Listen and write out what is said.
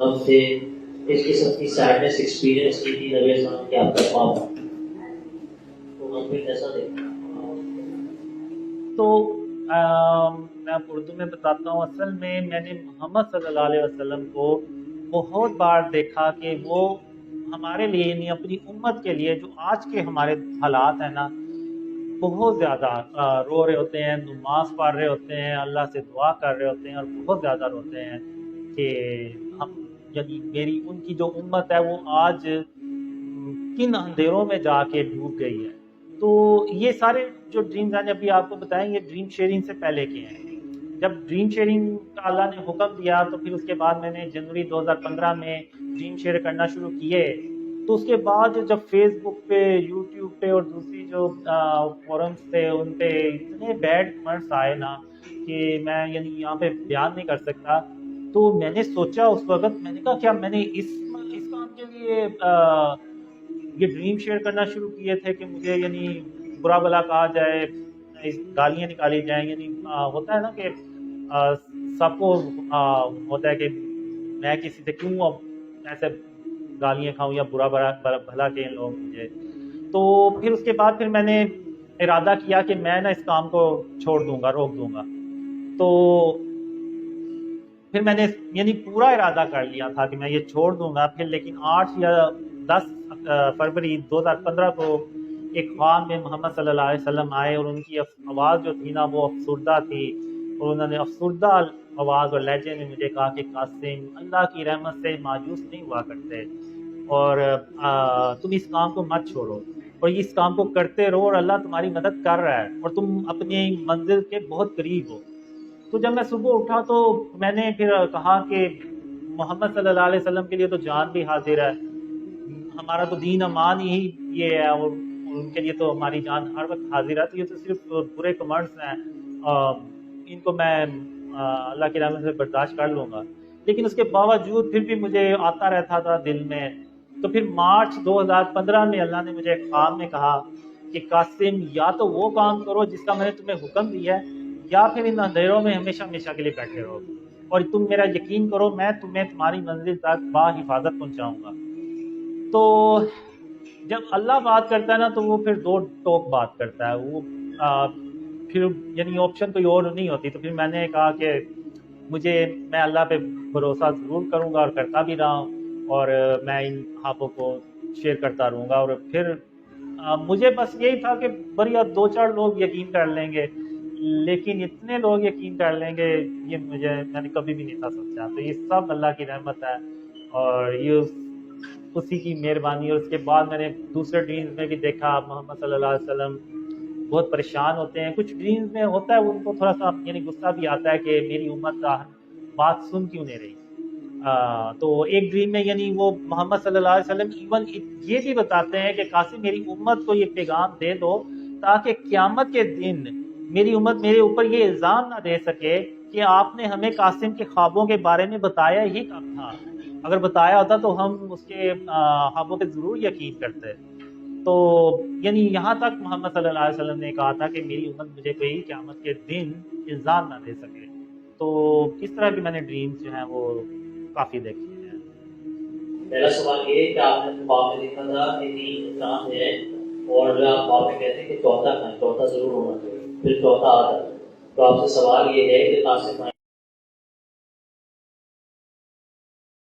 غم سے اس قسم کی سیڈنس ایکسپیرینس کی تھی نبی السلام کے آپ کا خواب تو غم پھر کیسا دیکھا؟ تو میں آپ اردو میں بتاتا ہوں. اصل میں نے محمد صلی اللہ علیہ وسلم کو بہت بار دیکھا کہ وہ ہمارے لیے یعنی اپنی امت کے لیے جو آج کے ہمارے حالات ہیں نا بہت زیادہ رو رہے ہوتے ہیں, نماز پڑھ رہے ہوتے ہیں, اللہ سے دعا کر رہے ہوتے ہیں اور بہت زیادہ روتے ہیں کہ ہم یعنی میری ان کی جو امت ہے وہ آج کن اندھیروں میں جا کے ڈوب گئی ہے. تو یہ سارے جو ڈریمز ہیں ابھی آپ کو بتائیں یہ ڈریم شیئرنگ سے پہلے کے ہیں. جب ڈریم شیئرنگ کا اللہ نے حکم دیا تو پھر اس کے بعد میں نے جنوری 2015 میں ڈریم شیئر کرنا شروع کیے. تو اس کے بعد جب فیس بک پہ, یوٹیوب پہ اور دوسری جو فورمز تھے ان پہ اتنے بیڈ کمنٹس آئے نا کہ میں یعنی یہاں پہ بیان نہیں کر سکتا. تو میں نے سوچا اس وقت, میں نے کہا کیا میں نے اس کام کے لیے یہ ڈریم شیئر کرنا شروع کیے تھے کہ مجھے یعنی برا بلا کہا جائے, گالیاں نکالی جائیں. یعنی ہوتا ہے نا کہ سب کو ہوتا ہے کہ میں کسی سے کیوں اب ایسے گالیاں کھاؤں یا برا بھلا کہیں لوگ مجھے. تو پھر اس کے بعد پھر میں نے ارادہ کیا کہ میں نا اس کام کو چھوڑ دوں گا, روک دوں گا. تو پھر میں نے یعنی پورا ارادہ کر لیا تھا کہ میں یہ چھوڑ دوں گا. پھر لیکن 8 یا 10 فروری 2015 کو ایک خواب میں محمد صلی اللہ علیہ وسلم آئے اور ان کی آواز جو تھی نا وہ افسردہ تھی, اور انہوں نے افسردہ آواز اور لہجے میں مجھے کہا کہ قاسم اللہ کی رحمت سے مایوس نہیں ہوا کرتے اور تم اس کام کو مت چھوڑو اور اس کام کو کرتے رہو اور اللہ تمہاری مدد کر رہا ہے اور تم اپنی منزل کے بہت قریب ہو. تو جب میں صبح اٹھا تو میں نے پھر کہا کہ محمد صلی اللہ علیہ وسلم کے لیے تو جان بھی حاضر ہے, ہمارا تو دین امان ہی یہ ہے اور ان کے لیے تو ہماری جان ہر وقت حاضر ہے. تو یہ تو صرف برے کمنٹس ہیں, ان کو میں اللہ کی رحمت سے برداشت کر لوں گا. لیکن اس کے باوجود پھر بھی مجھے آتا رہتا تھا دل میں. تو پھر مارچ 2015 میں اللہ نے مجھے خواب میں کہا کہ قاسم یا تو وہ کام کرو جس کا میں نے تمہیں حکم دیا ہے, یا پھر ان اندھیروں میں ہمیشہ ہمیشہ کے لیے بیٹھے رہو اور تم میرا یقین کرو میں تمہیں تمہاری منزل تک باحفاظت پہنچاؤں گا. تو جب اللہ بات کرتا ہے نا تو وہ پھر دو ٹوک بات کرتا ہے, وہ پھر یعنی آپشن کوئی اور نہیں ہوتی. تو پھر میں نے کہا کہ میں اللہ پہ بھروسہ ضرور کروں گا اور کرتا بھی رہا ہوں, اور میں ان خوابوں کو شیئر کرتا رہوں گا. اور پھر مجھے بس یہی تھا کہ بڑھیا 2-4 لوگ یقین کر لیں گے, لیکن اتنے لوگ یقین کر لیں گے یہ میں نے کبھی بھی نہیں تھا سوچا. تو یہ سب اللہ کی رحمت ہے اور یہ اسی کی مہربانی. اور اس کے بعد میں نے دوسرے ڈرینز میں بھی دیکھا محمد صلی اللہ علیہ وسلم بہت پریشان ہوتے ہیں. کچھ ڈرینز میں ہوتا ہے ان کو تھوڑا سا یعنی غصہ بھی آتا ہے کہ میری امت کا بات سن کیوں نہیں رہی. تو ایک ڈریم میں یعنی وہ محمد صلی اللہ علیہ وسلم ایون یہ بھی بتاتے ہیں کہ قاسم میری امت کو یہ پیغام دے دو تاکہ قیامت کے دن میری امت میرے اوپر یہ الزام نہ دے سکے کہ آپ نے ہمیں قاسم کے خوابوں کے بارے میں بتایا ہی کب تھا. اگر بتایا ہوتا تو ہم اس کے خوابوں پہ ضرور یقین کرتے. تو یعنی یہاں تک محمد صلی اللہ علیہ وسلم نے کہا تھا کہ میری امت مجھے کوئی قیامت کے دن الزام نہ دے سکے. تو اس طرح بھی میں نے ڈریمز جو ہیں وہ کافی دیکھے ہیں. پہلا سوال یہ ہے کہ آپ نے خواب میں دیکھا تھا کہ 3 چاند ہے اور آپ خواب میں کہتے ہیں کہ چوتھا ضرور ہونا چاہیے, پھر چوتھا آ جاتا ہے. تو آپ سے سوال یہ ہے کہ قاسم